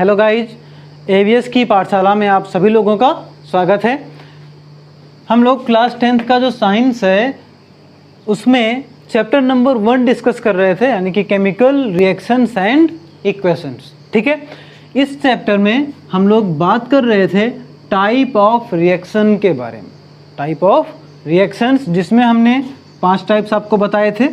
Hello guys, ABS की पाठशाला में आप सभी लोगों का स्वागत है। हम लोग क्लास 10th का जो साइंस है उसमें चैप्टर नंबर 1 डिस्कस कर रहे थे, यानी कि केमिकल रिएक्शंस एंड इक्वेशंस। ठीक है, इस चैप्टर में हम लोग बात कर रहे थे टाइप ऑफ रिएक्शन के बारे में। टाइप ऑफ रिएक्शंस जिसमें हमने 5 टाइप्स आपको बताए थे: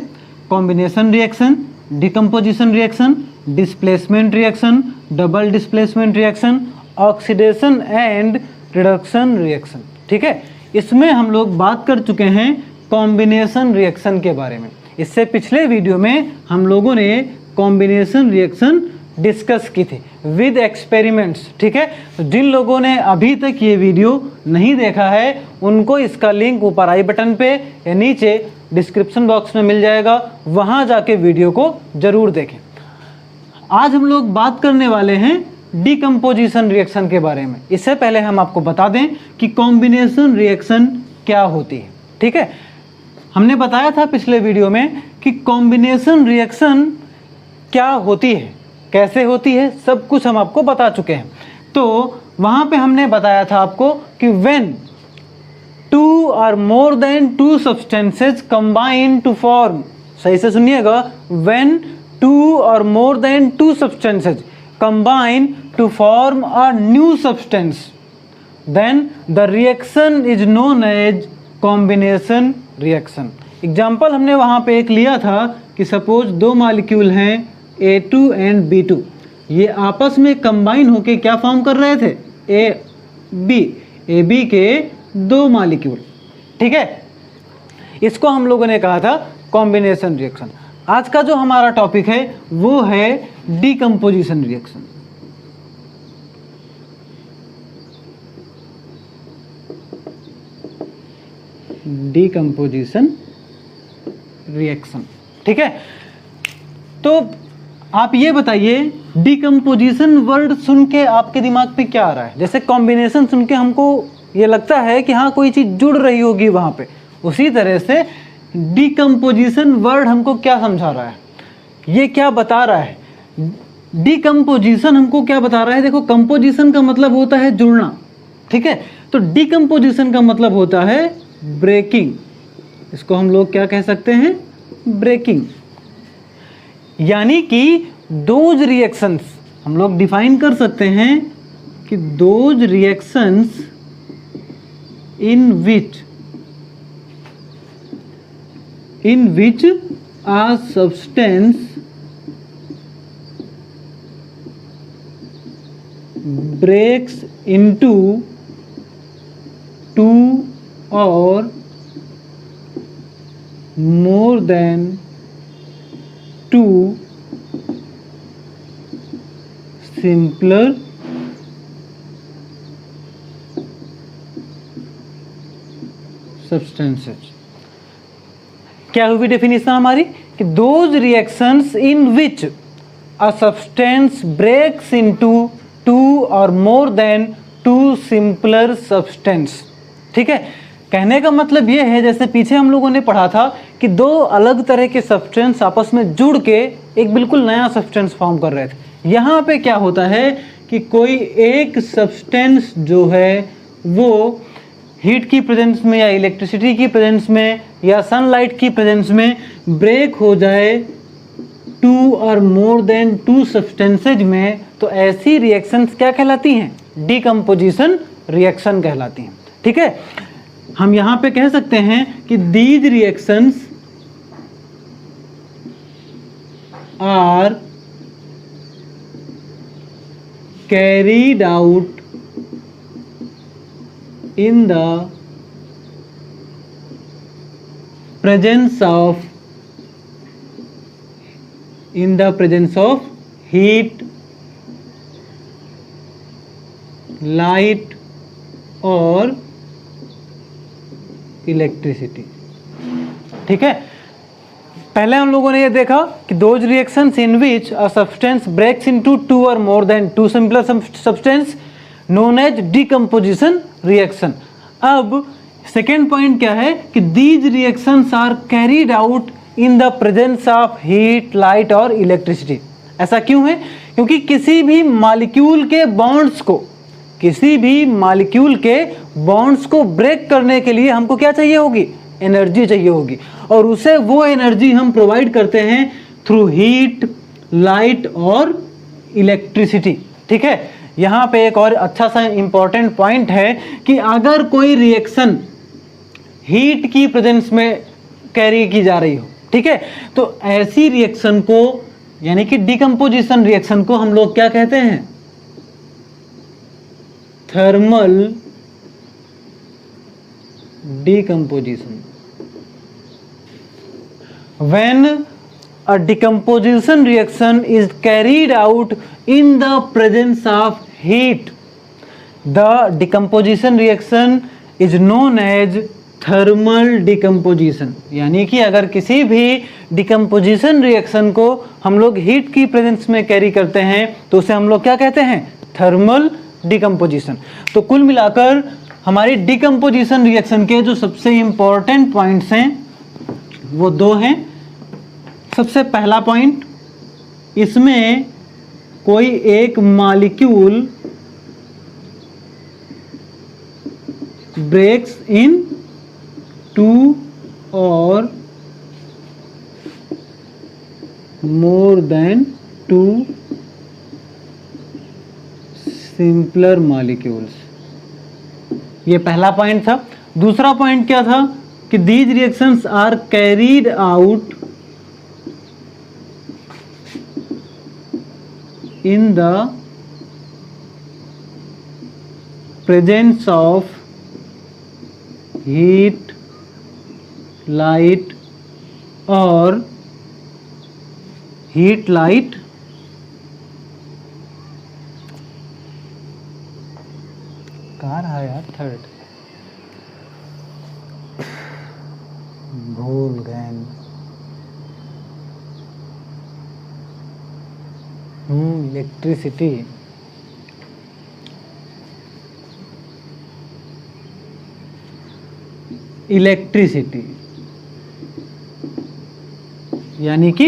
combination reaction, decomposition reaction, displacement reaction, double displacement reaction, oxidation and reduction reaction. ठीक है, इसमें हम लोग बात कर चुके हैं कॉम्बिनेशन रिएक्शन के बारे में। इससे पिछले वीडियो में हम लोगों ने कॉम्बिनेशन रिएक्शन डिस्कस की थी विद एक्सपेरिमेंट्स। ठीक है, तो जिन लोगों ने अभी तक ये वीडियो नहीं देखा है उनको इसका लिंक ऊपर आई बटन पे या नीचे डिस्क्रिप्शन बॉक्स में मिल जाएगा, वहाँ जाके वीडियो को ज़रूर देखें। आज हम लोग बात करने वाले हैं डिकम्पोजिशन रिएक्शन के बारे में। इससे पहले हम आपको बता दें कि कॉम्बिनेशन रिएक्शन क्या होती है। ठीक है, हमने बताया था पिछले वीडियो में कि कॉम्बिनेशन रिएक्शन क्या होती है, कैसे होती है, सब कुछ हम आपको बता चुके हैं। तो वहाँ पे हमने बताया था आपको कि when 2 or more than 2 substances combine to form, सही से सुनिएगा, when 2 or more than 2 substances combine to form a new substance, then the reaction is known as combination reaction। Example हमने वहाँ पे एक लिया था कि सपोज 2 मॉलिक्यूल हैं A2 एंड B2, ये आपस में कंबाइन होके क्या फॉर्म कर रहे थे? AB के 2 मॉलिक्यूल। ठीक है, इसको हम लोगों ने कहा था कॉम्बिनेशन रिएक्शन। आज का जो हमारा टॉपिक है वो है डिकम्पोजिशन रिएक्शन। Decomposition reaction. ठीक है, तो आप ये बताइए डिकम्पोजिशन वर्ड सुन के आपके दिमाग पे क्या आ रहा है? जैसे कॉम्बिनेशन सुन के हमको ये लगता है कि हाँ कोई चीज़ जुड़ रही होगी वहाँ पे, उसी तरह से डिकम्पोजिशन वर्ड हमको क्या समझा रहा है, ये क्या बता रहा है? डिकम्पोजिशन हमको क्या बता रहा है? देखो, कंपोजिशन का मतलब होता है जुड़ना। ठीक है, तो डिकम्पोजिशन का मतलब होता है ब्रेकिंग। इसको हम लोग क्या कह सकते हैं? ब्रेकिंग। यानी कि दोज रिएक्शंस हम लोग डिफाइन कर सकते हैं कि those reactions in which a substance breaks into 2 or more than 2 simpler substances। क्या हुई डेफिनेशन हमारी कि those reactions in which a substance breaks into 2 और मोर देन 2 सिंपलर सब्सटेंस। ठीक है, कहने का मतलब ये है, जैसे पीछे हम लोगों ने पढ़ा था कि 2 अलग तरह के सब्सटेंस आपस में जुड़ के एक बिल्कुल नया सब्सटेंस फॉर्म कर रहे थे। यहाँ पे क्या होता है कि कोई एक सब्सटेंस जो है वो हीट की प्रेजेंस में या इलेक्ट्रिसिटी की प्रेजेंस में या सनलाइट की प्रेजेंस में ब्रेक हो जाए 2 और मोर देन 2 सब्सटेंसेज में, तो ऐसी रिएक्शंस क्या कहलाती हैं? डिकम्पोजिशन रिएक्शन कहलाती हैं। ठीक है, हम यहाँ पे कह सकते हैं कि these reactions are carried out in the presence of heat, light और इलेक्ट्रिसिटी। ठीक है, पहले हम लोगों ने ये देखा कि those reactions in which a substance breaks into 2 और more than 2 simpler substance known as decomposition reaction. अब सेकेंड पॉइंट क्या है कि these reactions are carried out in the presence of heat, light और इलेक्ट्रिसिटी। ऐसा क्यों है? क्योंकि किसी भी मॉलिक्यूल के बॉन्ड्स को ब्रेक करने के लिए हमको क्या चाहिए होगी, एनर्जी चाहिए होगी, और उसे वो एनर्जी हम प्रोवाइड करते हैं थ्रू हीट, लाइट और इलेक्ट्रिसिटी। ठीक है, यहाँ पे एक और अच्छा सा इंपॉर्टेंट पॉइंट है कि अगर कोई रिएक्शन हीट की प्रेजेंस में कैरी की जा रही हो, ठीक है, तो ऐसी रिएक्शन को यानी कि डिकम्पोजिशन रिएक्शन को हम लोग क्या कहते हैं, thermal decomposition. When a decomposition reaction is carried out in the presence of heat, the decomposition reaction is known as thermal decomposition. यानी कि अगर किसी भी decomposition reaction को हम लोग हीट की प्रेजेंस में कैरी करते हैं तो उसे हम लोग क्या कहते हैं, थर्मल डिकम्पोजिशन। तो कुल मिलाकर हमारी डिकम्पोजिशन रिएक्शन के जो सबसे इंपॉर्टेंट पॉइंट्स हैं वो दो हैं। सबसे पहला पॉइंट, इसमें कोई एक मॉलिक्यूल ब्रेक्स इन टू और more than two simpler molecules, ये पहला पॉइंट था। दूसरा पॉइंट क्या था कि these reactions are carried out in the presence of heat, light और हीट, लाइट कहाँ रहा यार, थर्ड भूल गए। इलेक्ट्रिसिटी, यानी कि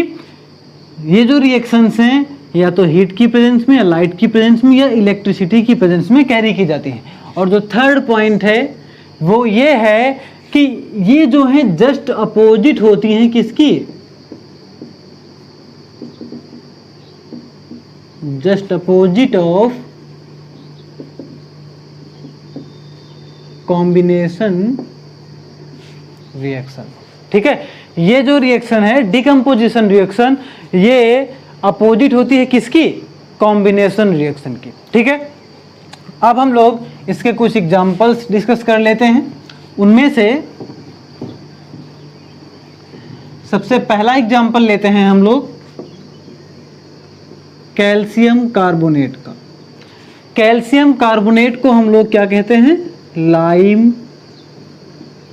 ये जो रिएक्शंस हैं या तो हीट की प्रेजेंस में या लाइट की प्रेजेंस में या इलेक्ट्रिसिटी की प्रेजेंस में कैरी की जाती हैं। और जो थर्ड पॉइंट है वो ये है कि ये जो है जस्ट अपोजिट होती हैं किसकी, just opposite of combination reaction. ठीक है, ये जो रिएक्शन है डिकम्पोजिशन रिएक्शन, ये अपोजिट होती है किसकी, कॉम्बिनेशन रिएक्शन की। ठीक है, अब हम लोग इसके कुछ एग्जांपल्स डिस्कस कर लेते हैं। उनमें से सबसे पहला एग्जांपल लेते हैं हम लोग कैल्शियम कार्बोनेट का। कैल्शियम कार्बोनेट को हम लोग क्या कहते हैं, लाइम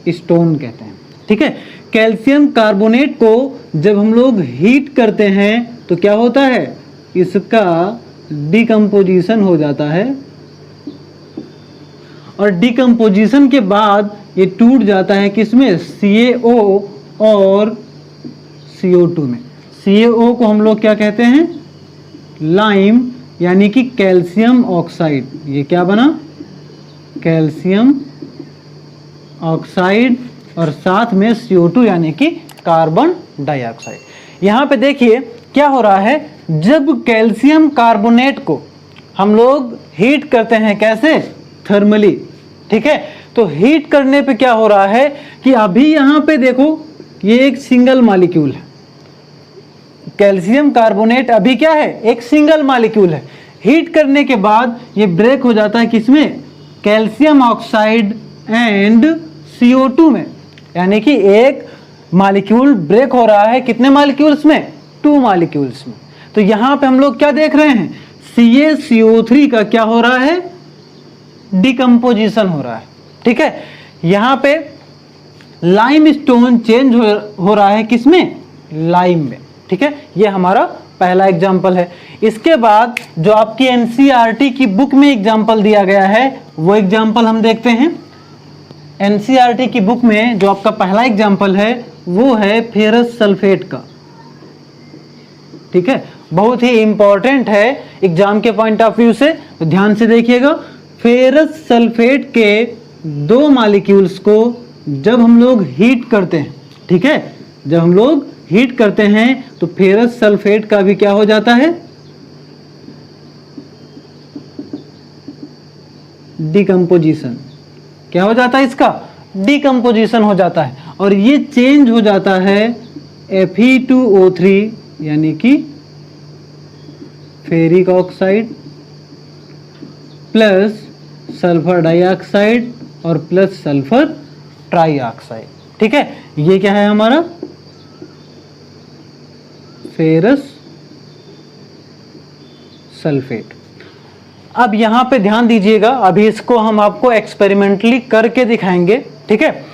स्टोन कहते हैं। ठीक है, कैल्शियम कार्बोनेट को जब हम लोग हीट करते हैं तो क्या होता है, इसका डिकम्पोजिशन हो जाता है और डिकम्पोजिशन के बाद ये टूट जाता है किसमें, CaO और CO2 में। CaO को हम लोग क्या कहते हैं, लाइम यानी कि कैल्शियम ऑक्साइड। ये क्या बना, कैल्शियम ऑक्साइड और साथ में CO2 यानी कि कार्बन डाइऑक्साइड। यहाँ पे देखिए क्या हो रहा है, जब कैल्शियम कार्बोनेट को हम लोग हीट करते हैं, कैसे, थर्मली। ठीक है, तो हीट करने पे क्या हो रहा है कि अभी यहाँ पे देखो ये एक सिंगल मॉलिक्यूल है, कैल्शियम कार्बोनेट अभी क्या है, एक सिंगल मॉलिक्यूल है। हीट करने के बाद ये ब्रेक हो जाता है किसमें, कैल्शियम ऑक्साइड एंड CO2 में, यानी कि एक मॉलिक्यूल ब्रेक हो रहा है कितने मॉलिक्यूल्स में, 2 मॉलिक्यूल्स में। तो यहाँ पे हम लोग क्या देख रहे हैं, CaCO3 का क्या हो रहा है, डिकम्पोजिशन हो रहा है। ठीक है, यहाँ पे लाइम स्टोन चेंज हो रहा है किसमें, लाइम में। ठीक है, ये हमारा पहला एग्जाम्पल है। इसके बाद जो आपकी NCERT की बुक में एग्जाम्पल दिया गया है वो एग्जाम्पल हम देखते हैं। NCERT की बुक में जो आपका पहला एग्जाम्पल है वो है फेरस सल्फेट का। ठीक है, बहुत ही इंपॉर्टेंट है एग्जाम के पॉइंट ऑफ व्यू से, तो ध्यान से देखिएगा। फेरस सल्फेट के 2 मॉलिक्यूल्स को जब हम लोग हीट करते हैं, ठीक है, जब हम लोग हीट करते हैं तो फेरस सल्फेट का भी क्या हो जाता है, डिकम्पोजिशन। क्या हो जाता है इसका, डिकम्पोजिशन हो जाता है, और ये चेंज हो जाता है Fe2O3 यानी कि ferric oxide plus sulphur dioxide और प्लस सल्फर ट्राइऑक्साइड। ठीक है, ये क्या है हमारा फेरस सल्फेट। अब यहां पे ध्यान दीजिएगा, अभी इसको हम आपको एक्सपेरिमेंटली करके दिखाएंगे। ठीक है,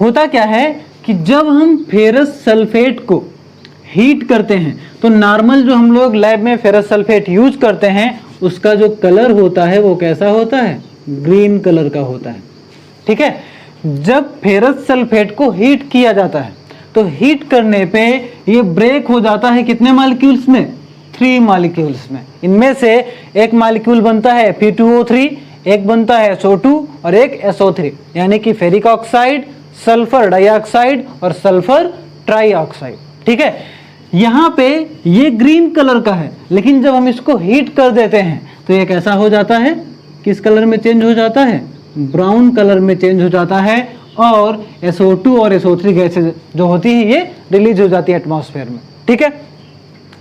होता क्या है कि जब हम फेरस सल्फेट को हीट करते हैं तो नॉर्मल जो हम लोग लैब में फेरस सल्फेट यूज करते हैं उसका जो कलर होता है वो कैसा होता है, ग्रीन कलर का होता है। ठीक है, जब फेरस सल्फेट को हीट किया जाता है तो हीट करने पे ये ब्रेक हो जाता है कितने मॉलिक्यूल्स में, 3 मॉलिक्यूल्स में। इनमें से एक मॉलिक्यूल बनता है Fe2O3, एक बनता है SO2 और एक SO3, यानी कि फेरिक ऑक्साइड, सल्फर डाइऑक्साइड और सल्फर ट्राइऑक्साइड। ठीक है, यहाँ पे ये ग्रीन कलर का है, लेकिन जब हम इसको हीट कर देते हैं तो ये कैसा हो जाता है, किस कलर में चेंज हो जाता है, ब्राउन कलर में चेंज हो जाता है, और SO2 और SO3 गैसेज जो होती है ये रिलीज हो जाती है एटमॉस्फेयर में। ठीक है,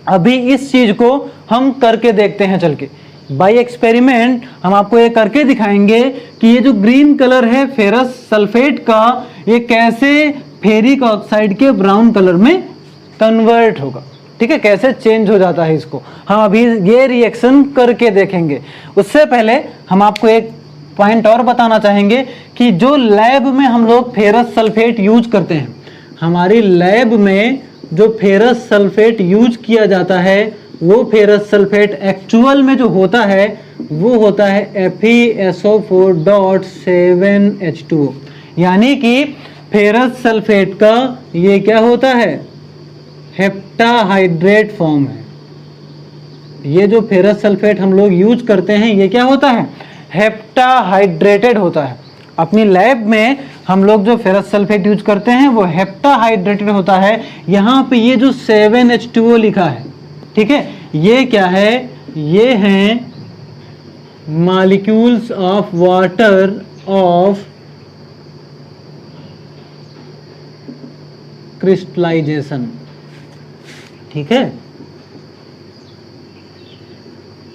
अभी इस चीज को हम करके देखते हैं चल के, बाय एक्सपेरिमेंट हम आपको ये करके दिखाएंगे कि ये जो ग्रीन कलर है फेरस सल्फेट का, ये कैसे फेरिक ऑक्साइड के ब्राउन कलर में कन्वर्ट होगा। ठीक है, कैसे चेंज हो जाता है इसको हम अभी ये रिएक्शन करके देखेंगे। उससे पहले हम आपको एक पॉइंट और बताना चाहेंगे कि जो लैब में हम लोग फेरस सल्फेट यूज करते हैं, हमारी लैब में जो फेरस सल्फेट यूज किया जाता है वो फेरस सल्फेट एक्चुअल में जो होता है वो होता है FeSO4.7H2O, यानी कि फेरस सल्फेट का ये क्या होता है, हेप्टाहाइड्रेट फॉर्म है। ये जो फेरस सल्फेट हम लोग यूज करते हैं ये क्या होता है, हेप्टाहाइड्रेटेड होता है। अपनी लैब में हम लोग जो फेरस सल्फेट यूज करते हैं वो हेप्टाहाइड्रेटेड होता है। यहाँ पे ये जो 7H2O लिखा है, ठीक है, ये क्या है, ये हैं molecules of water of crystallization. ठीक है,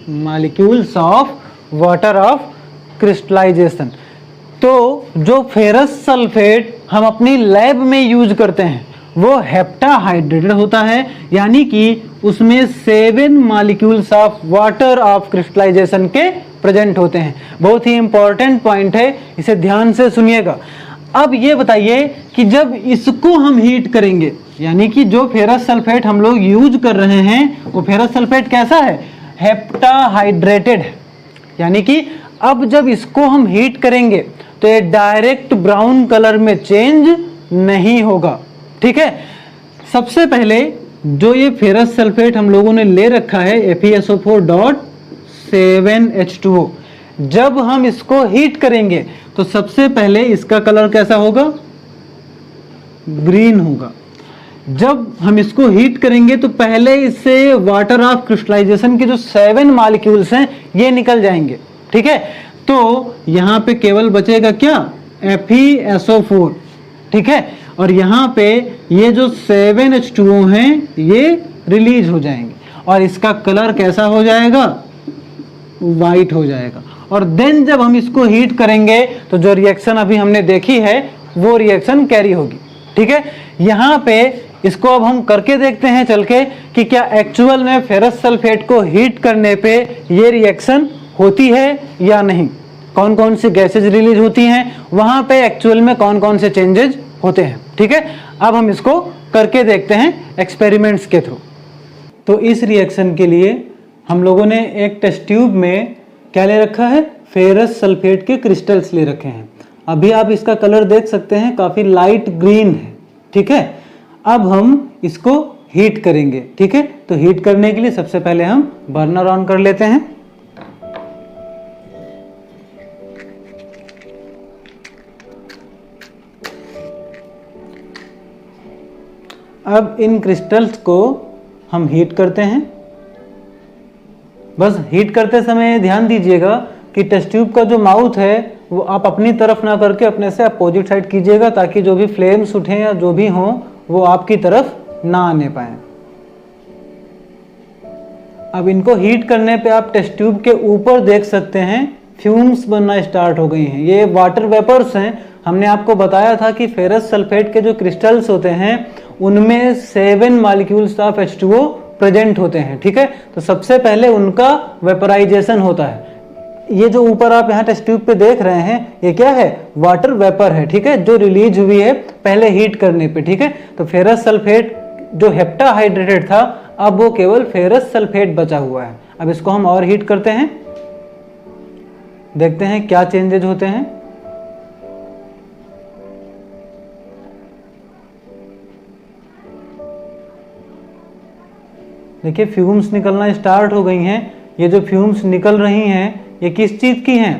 molecules of water of crystallization. तो जो फेरस सल्फेट हम अपनी लैब में यूज करते हैं वो हेप्टाहाइड्रेटेड होता है, यानी कि उसमें 7 molecules of water of crystallization के प्रेजेंट होते हैं। बहुत ही इंपॉर्टेंट पॉइंट है, इसे ध्यान से सुनिएगा। अब ये बताइए कि जब इसको हम हीट करेंगे, यानी कि जो फेरस सल्फेट हम लोग यूज कर रहे हैं वो फेरस सल्फेट कैसा है, हेप्टाहाइड्रेटेड है, यानी कि अब जब इसको हम हीट करेंगे तो ये डायरेक्ट ब्राउन कलर में चेंज नहीं होगा। ठीक है, सबसे पहले जो ये फेरस सल्फेट हम लोगों ने ले रखा है FeSO4.7H2O, जब हम इसको हीट करेंगे तो सबसे पहले इसका कलर कैसा होगा, ग्रीन होगा। जब हम इसको हीट करेंगे तो पहले इससे वाटर ऑफ क्रिस्टलाइजेशन के जो 7 मॉलिक्यूल्स हैं ये निकल जाएंगे। ठीक है, तो यहाँ पे केवल बचेगा क्या, FeSO4। ठीक है, और यहाँ पे ये जो 7H2O हैं ये रिलीज हो जाएंगे और इसका कलर कैसा हो जाएगा, वाइट हो जाएगा। और देन जब हम इसको हीट करेंगे तो जो रिएक्शन अभी हमने देखी है वो रिएक्शन कैरी होगी। ठीक है, यहाँ पे इसको अब हम करके देखते हैं चल के कि क्या एक्चुअल में फेरस सल्फेट को हीट करने पे ये रिएक्शन होती है या नहीं, कौन कौन सी गैसेज रिलीज होती हैं, वहाँ पे एक्चुअल में कौन कौन से चेंजेज होते हैं। ठीक है, अब हम इसको करके देखते हैं एक्सपेरिमेंट्स के थ्रू। तो इस रिएक्शन के लिए हम लोगों ने एक टेस्ट ट्यूब में क्या ले रखा है, फेरस सल्फेट के क्रिस्टल्स ले रखे हैं। अभी आप इसका कलर देख सकते हैं, काफ़ी लाइट ग्रीन है। ठीक है, अब हम इसको हीट करेंगे। ठीक है, तो हीट करने के लिए सबसे पहले हम बर्नर ऑन कर लेते हैं। अब इन क्रिस्टल्स को हम हीट करते हैं। बस हीट करते समय ध्यान दीजिएगा कि टेस्ट ट्यूब का जो माउथ है वो आप अपनी तरफ ना करके अपने से अपोजिट साइड कीजिएगा, ताकि जो भी फ्लेम्स उठें या जो भी हों वो आपकी तरफ ना आने पाए। अब इनको हीट करने पे आप टेस्ट ट्यूब के ऊपर देख सकते हैं फ्यूम्स बनना स्टार्ट हो गई हैं। ये वाटर वेपर्स हैं। हमने आपको बताया था कि फेरस सल्फेट के जो क्रिस्टल्स होते हैं उनमें 7 मॉलिक्यूल्स ऑफ H2O प्रेजेंट होते हैं। ठीक है, तो सबसे पहले उनका वेपराइजेशन होता है। ये जो ऊपर आप यहाँ टेस्ट ट्यूब पे देख रहे हैं ये क्या है? वाटर वेपर है। ठीक है, जो रिलीज हुई है पहले हीट करने पे। ठीक है, तो फेरस सल्फेट जो हेप्टाहाइड्रेटेड था अब वो केवल फेरस सल्फेट बचा हुआ है। अब इसको हम और हीट करते हैं, देखते हैं क्या चेंजेज होते हैं। देखिए फ्यूम्स निकलना स्टार्ट हो गई हैं। ये जो फ्यूम्स निकल रही हैं ये किस चीज की हैं?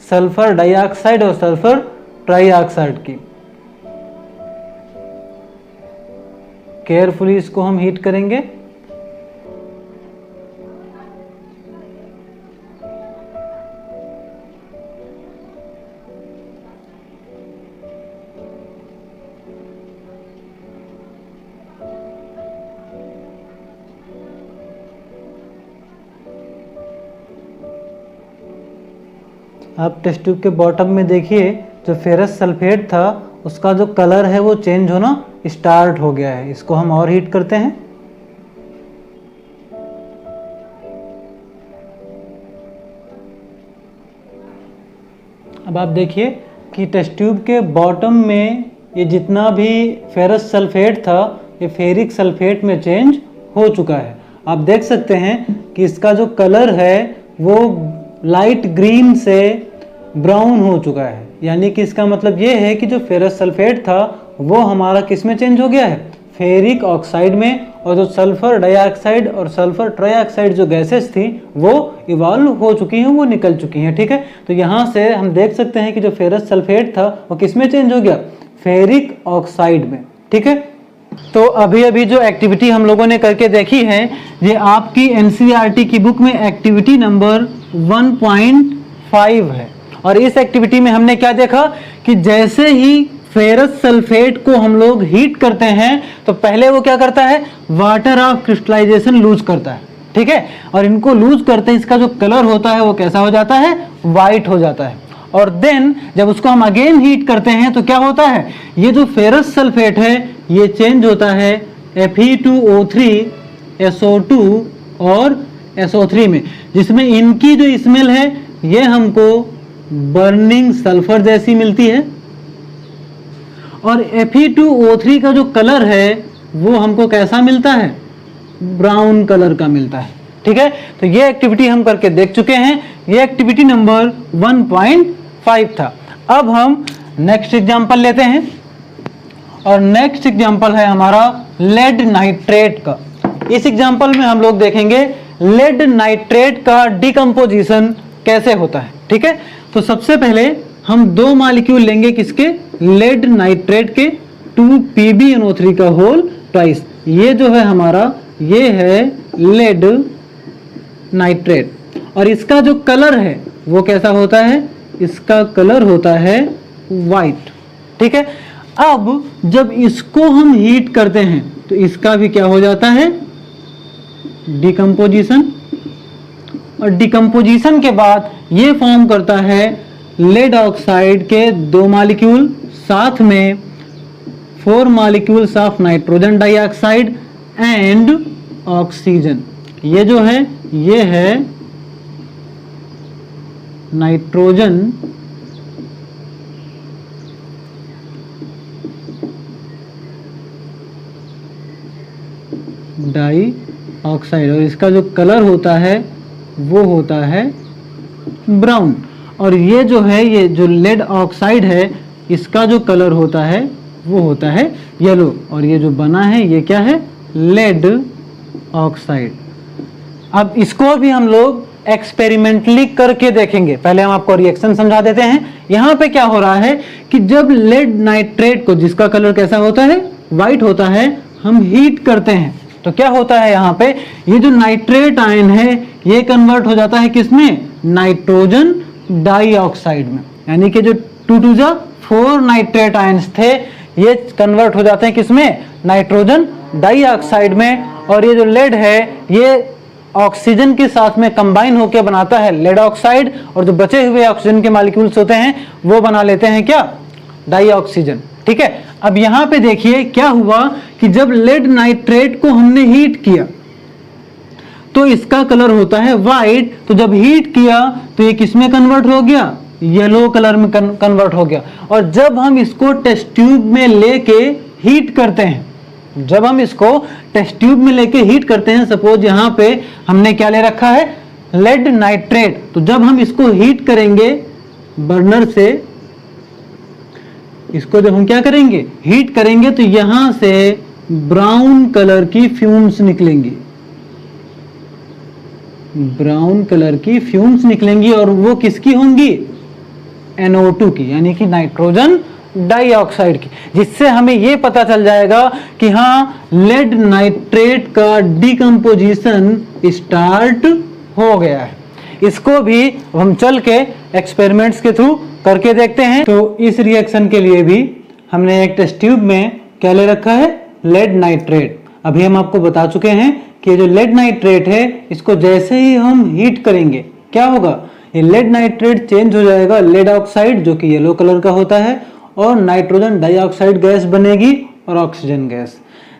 सल्फर डाइऑक्साइड और सल्फर ट्राइऑक्साइड की। केयरफुली इसको हम हीट करेंगे। आप टेस्ट ट्यूब के बॉटम में देखिए जो फेरस सल्फेट था उसका जो कलर है वो चेंज होना स्टार्ट हो गया है। इसको हम और हीट करते हैं। अब आप देखिए कि टेस्ट ट्यूब के बॉटम में ये जितना भी फेरस सल्फेट था ये फेरिक सल्फेट में चेंज हो चुका है। आप देख सकते हैं कि इसका जो कलर है वो लाइट ग्रीन से ब्राउन हो चुका है। यानी कि इसका मतलब ये है कि जो फेरस सल्फेट था वो हमारा किस में चेंज हो गया है? फेरिक ऑक्साइड में। और जो सल्फर डाइऑक्साइड और सल्फर ट्राइऑक्साइड जो गैसेस थी वो इवॉल्व हो चुकी हैं, वो निकल चुकी हैं। ठीक है, तो यहाँ से हम देख सकते हैं कि जो फेरस सल्फेट था वो किस में चेंज हो गया? फेरिक ऑक्साइड में। ठीक है, तो अभी अभी जो एक्टिविटी हम लोगों ने करके देखी है ये आपकी NCERT की बुक में एक्टिविटी नंबर 1.5 है। और इस एक्टिविटी में हमने क्या देखा कि जैसे ही फेरस सल्फेट को हम लोग हीट करते हैं तो पहले वो क्या करता है? वाटर ऑफ क्रिस्टलाइजेशन लूज करता है। ठीक है, और इनको लूज करते इसका जो कलर होता है वो कैसा हो जाता है? वाइट हो जाता है। और देन जब उसको हम अगेन हीट करते हैं तो क्या होता है? ये जो फेरस सल्फेट है ये चेंज होता है Fe2O3 SO2 और SO3 में, जिसमें इनकी जो स्मेल है ये हमको बर्निंग सल्फर जैसी मिलती है। और Fe2O3 का जो कलर है वो हमको कैसा मिलता है? ब्राउन कलर का मिलता है। ठीक है, तो ये एक्टिविटी हम करके देख चुके हैं। ये एक्टिविटी नंबर 1.5 था। अब हम नेक्स्ट एग्जांपल लेते हैं और नेक्स्ट एग्जांपल है हमारा लेड नाइट्रेट का। इस एग्जांपल में हम लोग देखेंगे लेड नाइट्रेट का डिकम्पोजिशन कैसे होता है। ठीक है, तो सबसे पहले हम 2 मॉलिक्यूल लेंगे किसके? लेड नाइट्रेट के 2PbNO3 का होल ट्वाइस। ये जो है हमारा ये है लेड नाइट्रेट और इसका जो कलर है वो कैसा होता है? इसका कलर होता है वाइट। ठीक है, अब जब इसको हम हीट करते हैं तो इसका भी क्या हो जाता है? डिकम्पोजिशन। और डिकम्पोजिशन के बाद ये फॉर्म करता है लेड ऑक्साइड के 2 मॉलिक्यूल, साथ में 4 molecules of nitrogen dioxide and oxygen. ये जो है ये है नाइट्रोजन डाइऑक्साइड और इसका जो कलर होता है वो होता है ब्राउन। और ये जो है ये जो लेड ऑक्साइड है इसका जो कलर होता है वो होता है येलो। और ये जो बना है ये क्या है? Lead oxide. अब इसको भी हम लोग एक्सपेरिमेंटली करके देखेंगे। पहले हम आपको रिएक्शन समझा देते हैं। यहाँ पे क्या हो रहा है कि जब लेड नाइट्रेट को, जिसका कलर कैसा होता है, व्हाइट होता है, हम हीट करते हैं तो क्या होता है, यहाँ पे ये जो नाइट्रेट आयन है ये कन्वर्ट हो जाता है किसमें, नाइट्रोजन डाइऑक्साइड में। यानी कि जो 2 नाइट्रेट आयन्स थे ये कन्वर्ट हो जाते हैं किसमें, नाइट्रोजन डाइऑक्साइड में। और ये जो लेड है ये ऑक्सीजन के साथ में कंबाइन होकर बनाता है लेड ऑक्साइड, और जो बचे हुए ऑक्सीजन के मॉलिक्यूल्स होते हैं वो बना लेते हैं क्या, डाइऑक्सीजन। ठीक है, अब यहां पे देखिए क्या हुआ कि जब लेड नाइट्रेट को हमने हीट किया तो इसका कलर होता है व्हाइट, तो जब हीट किया तो ये किसमें कन्वर्ट हो गया, येलो कलर में कन्वर्ट हो गया। और जब हम इसको टेस्ट ट्यूब में लेके हीट करते हैं, जब हम इसको टेस्ट ट्यूब में लेके हीट करते हैं, सपोज यहां पे हमने क्या ले रखा है, लेड नाइट्रेट, तो जब हम इसको हीट करेंगे बर्नर से, इसको जब हम क्या करेंगे, हीट करेंगे, तो यहां से ब्राउन कलर की फ्यूम्स निकलेंगी, ब्राउन कलर की फ्यूम्स निकलेंगी, और वो किसकी होंगी, NO2 की, यानी कि नाइट्रोजन डाइऑक्साइड की, जिससे हमें यह पता चल जाएगा कि हाँ लेड नाइट्रेट का डिकम्पोजिशन स्टार्ट हो गया है। इसको भी हम चल के एक्सपेरिमेंट्स के थ्रू करके देखते हैं। तो इस रिएक्शन के लिए भी हमने एक टेस्ट ट्यूब में क्या ले रखा है, लेड नाइट्रेट। अभी हम आपको बता चुके हैं कि जो लेड नाइट्रेट है इसको जैसे ही हम हीट करेंगे क्या होगा, ये लेड नाइट्रेट चेंज हो जाएगा लेड ऑक्साइड, जो कि येलो कलर का होता है, और नाइट्रोजन डाइऑक्साइड गैस बनेगी और ऑक्सीजन गैस।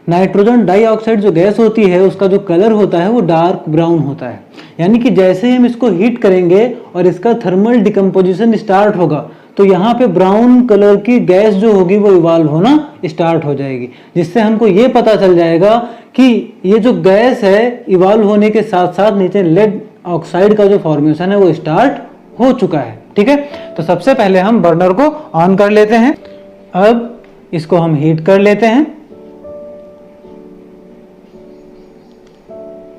नाइट्रोजन डाइऑक्साइड जो गैस होती है उसका जो कलर होता है वो डार्क ब्राउन होता है। यानी कि जैसे ही हम इसको हीट करेंगे और इसका थर्मल डिकम्पोजिशन स्टार्ट होगा तो यहाँ पे ब्राउन कलर की गैस जो होगी वो इवॉल्व होना स्टार्ट हो जाएगी, जिससे हमको ये पता चल जाएगा कि ये जो गैस है इवॉल्व होने के साथ साथ नीचे लेड ऑक्साइड का जो फॉर्मेशन है वो स्टार्ट हो चुका है। ठीक है, तो सबसे पहले हम बर्नर को ऑन कर लेते हैं। अब इसको हम हीट कर लेते हैं।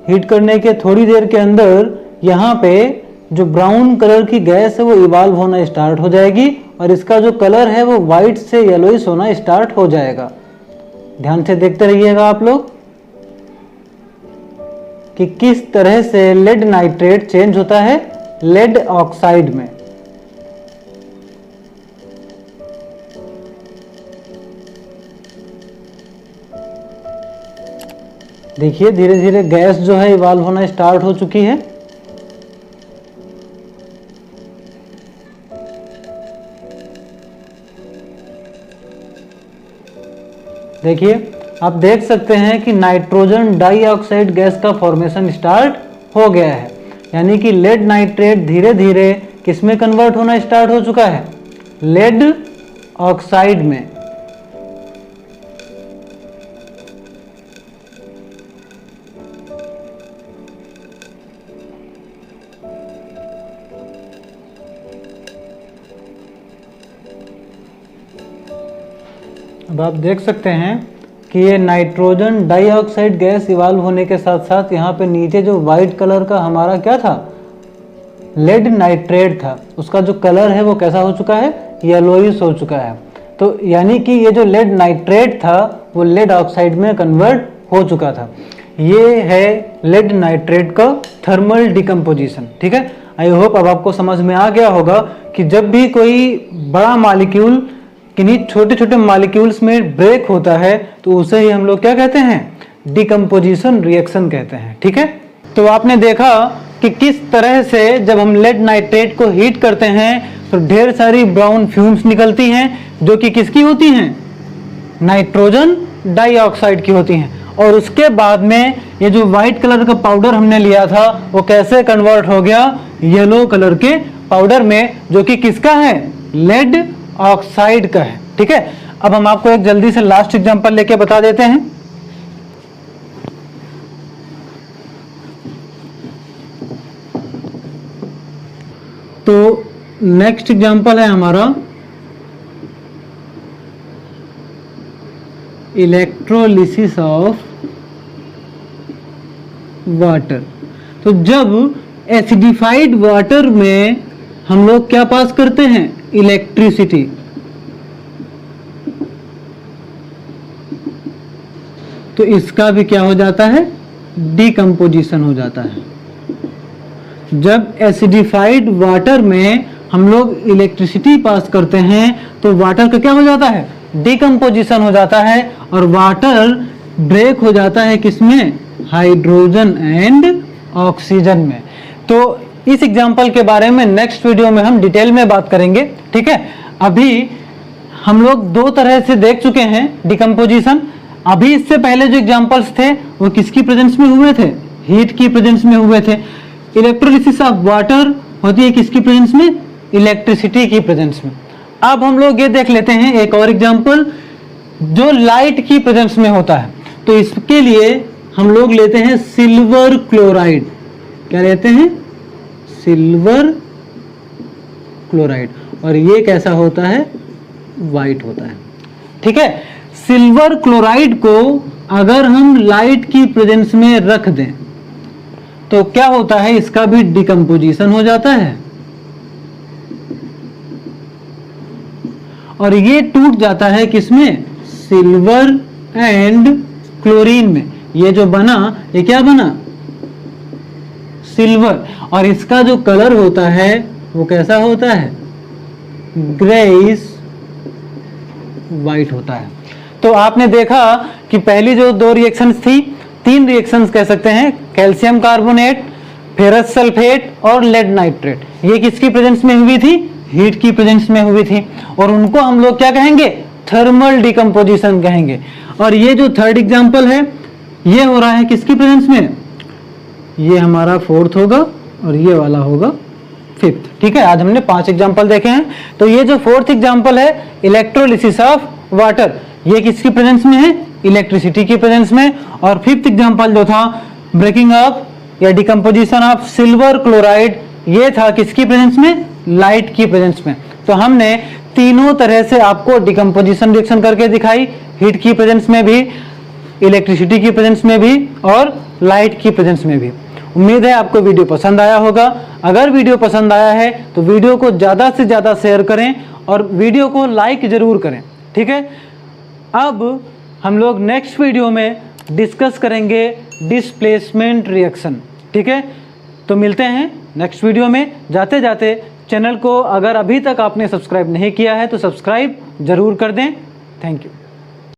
हीट करने के थोड़ी देर के अंदर यहाँ पे जो ब्राउन कलर की गैस है वो इवॉल्व होना स्टार्ट हो जाएगी, और इसका जो कलर है वो व्हाइट से येलोइश होना स्टार्ट हो जाएगा। ध्यान से देखते रहिएगा आप लोग कि किस तरह से लेड नाइट्रेट चेंज होता है लेड ऑक्साइड में। देखिए धीरे धीरे गैस जो है इवॉल्व होना स्टार्ट हो चुकी है। देखिए आप देख सकते हैं कि नाइट्रोजन डाइऑक्साइड गैस का फॉर्मेशन स्टार्ट हो गया है, यानी कि लेड नाइट्रेट धीरे धीरे किसमें कन्वर्ट होना स्टार्ट हो चुका है, लेड ऑक्साइड में। अब आप देख सकते हैं कि ये नाइट्रोजन डाइऑक्साइड गैस इवॉल्व होने के साथ साथ यहाँ पे नीचे जो वाइट कलर का हमारा क्या था, लेड नाइट्रेट था, उसका जो कलर है वो कैसा हो चुका है, येलोइश हो चुका है। तो यानी कि ये जो लेड नाइट्रेट था वो लेड ऑक्साइड में कन्वर्ट हो चुका था। ये है लेड नाइट्रेट का थर्मल डिकम्पोजिशन। ठीक है, आई होप अब आपको समझ में आ गया होगा कि जब भी कोई बड़ा मॉलिक्यूल किन्हीं छोटे छोटे मॉलिक्यूल्स में ब्रेक होता है तो उसे ही हम लोग क्या कहते हैं, डिकम्पोजिशन रिएक्शन कहते हैं। ठीक है, तो आपने देखा कि किस तरह से जब हम लेड नाइट्रेट को हीट करते हैं तो ढेर सारी ब्राउन फ्यूम्स निकलती हैं जो कि किसकी होती हैं, नाइट्रोजन डाइऑक्साइड की होती हैं। और उसके बाद में ये जो व्हाइट कलर का पाउडर हमने लिया था वो कैसे कन्वर्ट हो गया येलो कलर के पाउडर में, जो कि किसका है, लेड ऑक्साइड का है। ठीक है, अब हम आपको एक जल्दी से लास्ट एग्जांपल लेके बता देते हैं। तो नेक्स्ट एग्जांपल है हमारा इलेक्ट्रोलिसिस ऑफ वाटर। तो जब एसिडिफाइड वाटर में हम लोग क्या पास करते हैं, इलेक्ट्रिसिटी, तो इसका भी क्या हो जाता है, डिकम्पोजिशन हो जाता है। जब एसिडिफाइड वाटर में हम लोग इलेक्ट्रिसिटी पास करते हैं तो वाटर का क्या हो जाता है, डिकम्पोजिशन हो जाता है, और वाटर ब्रेक हो जाता है किसमें, हाइड्रोजन एंड ऑक्सीजन में। तो इस एग्जाम्पल के बारे में नेक्स्ट वीडियो में हम डिटेल में बात करेंगे, ठीक है। अभी हम लोग दो तरह से देख चुके हैं डिकम्पोजिशन। अभी इससे पहले जो एग्जाम्पल्स थे वो किसकी प्रेजेंस में हुए थे, हीट की प्रेजेंस में हुए थे। इलेक्ट्रोलिसिस ऑफ वाटर होती है किसकी प्रेजेंस में, इलेक्ट्रिसिटी की प्रेजेंस में। अब हम लोग ये देख लेते हैं एक और एग्जाम्पल जो लाइट की प्रेजेंस में होता है। तो इसके लिए हम लोग लेते हैं सिल्वर क्लोराइड। क्या लेते हैं, सिल्वर क्लोराइड, और ये कैसा होता है, वाइट होता है, ठीक है। सिल्वर क्लोराइड को अगर हम लाइट की प्रेजेंस में रख दें तो क्या होता है, इसका भी डिकम्पोजिशन हो जाता है और ये टूट जाता है किसमें, सिल्वर एंड क्लोरीन में। ये जो बना, ये क्या बना, सिल्वर, और इसका जो कलर होता है वो कैसा होता है, ग्रेइश वाइट होता है। तो आपने देखा कि पहली जो दो रिएक्शंस थी, तीन रिएक्शंस कह सकते हैं, कैल्शियम कार्बोनेट, फेरस सल्फेट और लेड नाइट्रेट। ये किसकी प्रेजेंस में हुई थी, हीट की प्रेजेंस में हुई थी, और उनको हम लोग क्या कहेंगे, थर्मल डिकम्पोजिशन कहेंगे। और ये जो थर्ड एग्जाम्पल है ये हो रहा है किसकी प्रेजेंस में, ये हमारा फोर्थ होगा और ये वाला होगा फिफ्थ, ठीक है। आज हमने 5 एग्जाम्पल देखे हैं। तो ये जो फोर्थ एग्जाम्पल है, इलेक्ट्रोलिसिस ऑफ वाटर, ये किसकी प्रेजेंस में है, इलेक्ट्रिसिटी की प्रेजेंस में। और फिफ्थ एग्जाम्पल जो था, ब्रेकिंग ऑफ या डिकम्पोजिशन ऑफ सिल्वर क्लोराइड, ये था किसकी प्रेजेंस में, लाइट की प्रेजेंस में। तो हमने तीनों तरह से आपको डिकम्पोजिशन रिएक्शन करके दिखाई, हीट की प्रेजेंस में भी, इलेक्ट्रिसिटी की प्रेजेंस में भी और लाइट की प्रेजेंस में भी। उम्मीद है आपको वीडियो पसंद आया होगा। अगर वीडियो पसंद आया है तो वीडियो को ज़्यादा से ज़्यादा शेयर करें और वीडियो को लाइक ज़रूर करें, ठीक है। अब हम लोग नेक्स्ट वीडियो में डिस्कस करेंगे डिस्प्लेसमेंट रिएक्शन, ठीक है। तो मिलते हैं नेक्स्ट वीडियो में। जाते जाते चैनल को अगर अभी तक आपने सब्सक्राइब नहीं किया है तो सब्सक्राइब ज़रूर कर दें। Thank you.